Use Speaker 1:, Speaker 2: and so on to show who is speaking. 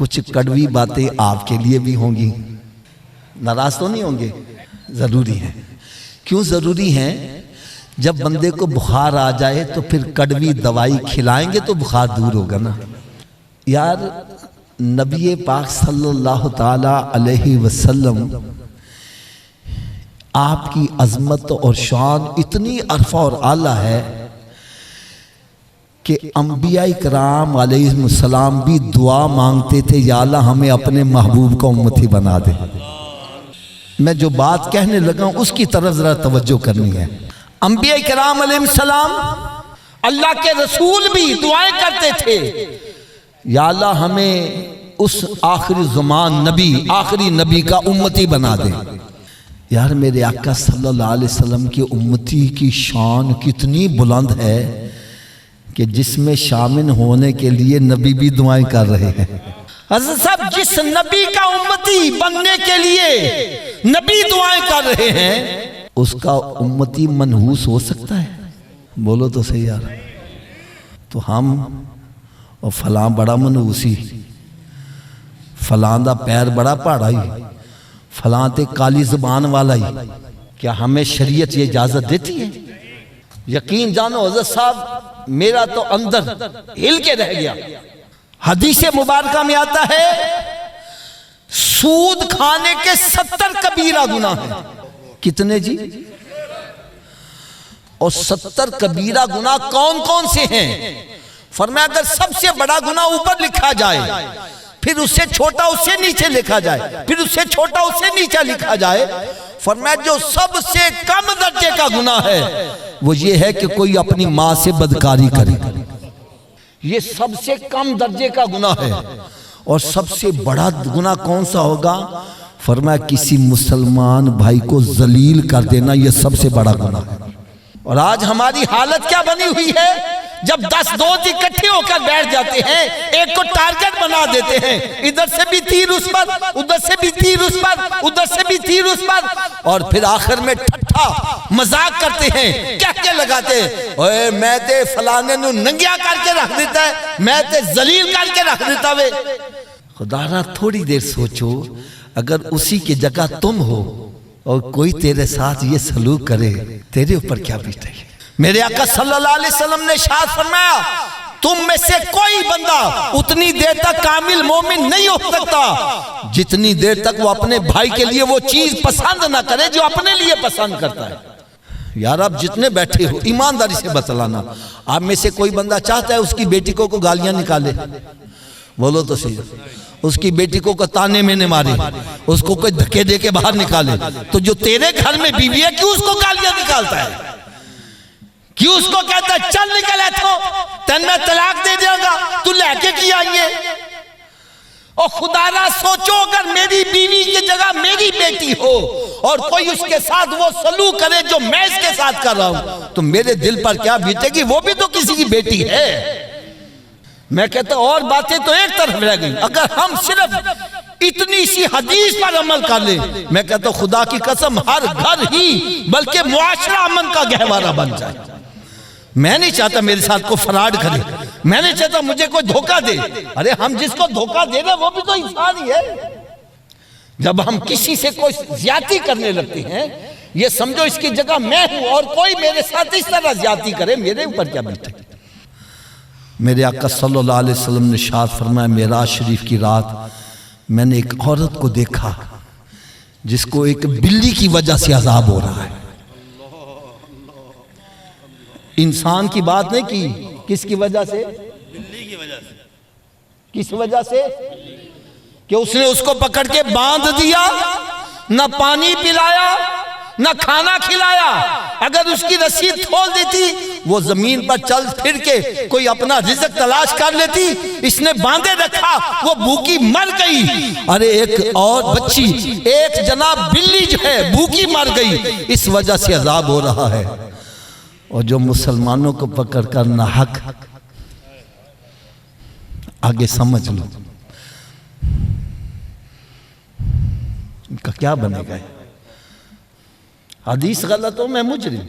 Speaker 1: کچھ کڑوی باتیں آپ کے لیے بھی ہوں گی، ناراض تو نہیں ہوں گے؟ ضروری ہے۔ کیوں ضروری ہے؟ جب بندے کو بخار آ جائے تو پھر کڑوی دوائی کھلائیں گے تو بخار دور ہوگا نا۔ یار نبی پاک صلی اللہ تعالی علیہ وسلم آپ کی عظمت اور شان اتنی عرفہ اور اعلیٰ ہے کہ انبیاء کرام علیہ السلام بھی دعا مانگتے تھے، یا اللہ ہمیں اپنے محبوب کا امتی بنا دے۔ میں جو بات کہنے لگا ہوں اس کی طرف ذرا توجہ کرنی ہے۔ انبیاء کرام علیہ السلام، اللہ کے رسول بھی دعائیں کرتے تھے، یا اللہ ہمیں اس آخری زمان نبی، آخری نبی کا امتی بنا دے۔ یار میرے آقا صلی اللہ علیہ وسلم کی امتی کی شان کتنی بلند ہے کہ جس میں شامل ہونے کے لیے نبی بھی دعائیں کر رہے ہیں۔ حضرت صاحب جس نبی کا امتی بننے کے لیے نبی دعائیں کر رہے ہیں، اس کا امتی منحوس ہو سکتا ہے؟ بولو تو صحیح یار۔ تو ہم اور فلاں بڑا منحوسی، فلاں دا پیر بڑا پاڑا ہی، فلاں تے کالی زبان والا ہی، کیا ہمیں شریعت یہ اجازت دیتی ہے؟ یقین جانو حضرت صاحب میرا تو اندر ہل کے رہ گیا۔ حدیث مبارکہ میں آتا ہے سود کھانے کے 70 کبیرہ گناہ ہیں۔ کتنے جی؟ اور 70 کبیرہ گناہ کون کون سے ہیں؟ فرمایا اگر سب سے بڑا گناہ اوپر لکھا جائے، پھر اس سے چھوٹا اس سے نیچے لکھا جائے، پھر اس سے چھوٹا اس سے نیچے لکھا جائے، فرمایا جو سب سے کم درجے کا گناہ ہے وہ یہ ہے کہ کوئی اپنی ماں سے بدکاری کرے۔ یہ سب سے کم درجے کا گناہ ہے۔ اور سب سے بڑا گناہ کون سا ہوگا؟ فرمایا کسی مسلمان بھائی کو ذلیل کر دینا، یہ سب سے بڑا گناہ ہے۔ اور آج ہماری حالت کیا بنی ہوئی ہے؟ جب 10 دوست اکٹھے ہو کر بیٹھ جاتے ہیں، ایک کو ٹارگٹ بنا دیتے ہیں، ادھر سے بھی تیر اس پر، ادھر سے بھی تیر اس پر، ادھر سے بھی تیر اس پر، اور پھر آخر میں ٹھٹھا مذاق کرتے ہیں، کہتے لگاتے ہیں اوے میں تے فلانے نو ننگیا کر کے رکھ دیتا ہے، میں تے ذلیل کر کے رکھ دیتا ہے۔ خدا را تھوڑی دیر سوچو، اگر اسی کی جگہ تم ہو اور کوئی تیرے ساتھ یہ سلوک کرے، تیرے اوپر کیا بیتے گی؟ میرے آقا صلی اللہ علیہ وسلم نے ارشاد فرمایا تم میں سے کوئی بندہ اتنی دیر تک کامل مومن نہیں ہو سکتا جتنی دیر تک وہ اپنے بھائی کے لیے وہ چیز پسند نہ کرے جو اپنے لیے پسند کرتا ہے۔ یار آپ جتنے بیٹھے ہو ایمانداری سے بتلانا، آپ میں سے کوئی بندہ چاہتا ہے اس کی بیٹی کو گالیاں نکالے؟ بولو تو صحیح۔ اس کی بیٹی کو تانے میں نہ مارے، اس کو کوئی دھکے دے کے باہر نکالے، تو جو تیرے گھر میں بیوی ہے کیوں اس کو گالیاں نکالتا ہے؟ کیوں اس کو کہتا ہے چل نکل ایتھو تین میں طلاق دے دیا گا، تو لے کے کی آئیے؟ اور خدا را سوچو اگر میری بیوی کی جگہ میری بیٹی ہو اور کوئی اس کے ساتھ وہ سلوک کرے جو میں اس کے ساتھ کر رہا ہوں تو میرے دل پر کیا بیتے گی؟ وہ بھی تو کسی کی بیٹی ہے۔ میں کہتا ہوں اور باتیں تو ایک طرف رہ گئی، اگر ہم صرف اتنی سی حدیث پر عمل کر لیں، میں کہتا ہوں خدا کی قسم ہر گھر ہی بلکہ معاشرہ امن کا گہوارہ بن جائے۔ میں نہیں چاہتا میرے ساتھ کوئی فراڈ کرے، میں نہیں چاہتا مجھے کوئی دھوکہ دے۔ ارے ہم جس کو دھوکہ دے رہے وہ بھی تو انسان ہی ہے۔ جب ہم کسی سے کوئی زیادتی کرنے لگتے ہیں، یہ سمجھو اس کی جگہ میں ہوں اور کوئی میرے ساتھ اس طرح زیادتی کرے، میرے اوپر کیا بیٹے؟ میرے آقا صلی اللہ علیہ وسلم نے ارشاد فرمایا معراج شریف کی رات میں نے ایک عورت کو دیکھا جس کو ایک بلی کی وجہ سے عذاب ہو رہا ہے۔ انسان کی بات نہیں کی، کس کی وجہ سے؟ بلی کی وجہ سے۔ کس وجہ سے؟ کہ اس نے اس کو پکڑ کے باندھ دیا، نہ پانی پلایا نہ کھانا کھلایا۔ اگر اس کی رسی کھول دیتی وہ زمین پر چل پھر کے کوئی اپنا رزق تلاش کر لیتی، اس نے باندھے رکھا، وہ بھوکی مر گئی۔ ارے ایک اور بچی، ایک جناب بلی جو ہے بھوکی مر گئی، اس وجہ سے عذاب ہو رہا ہے۔ اور جو مسلمانوں کو پکڑ کر ناحق، آگے سمجھ لو ان کا کیا بنے گا؟ حدیث غلط ہو میں مجرم،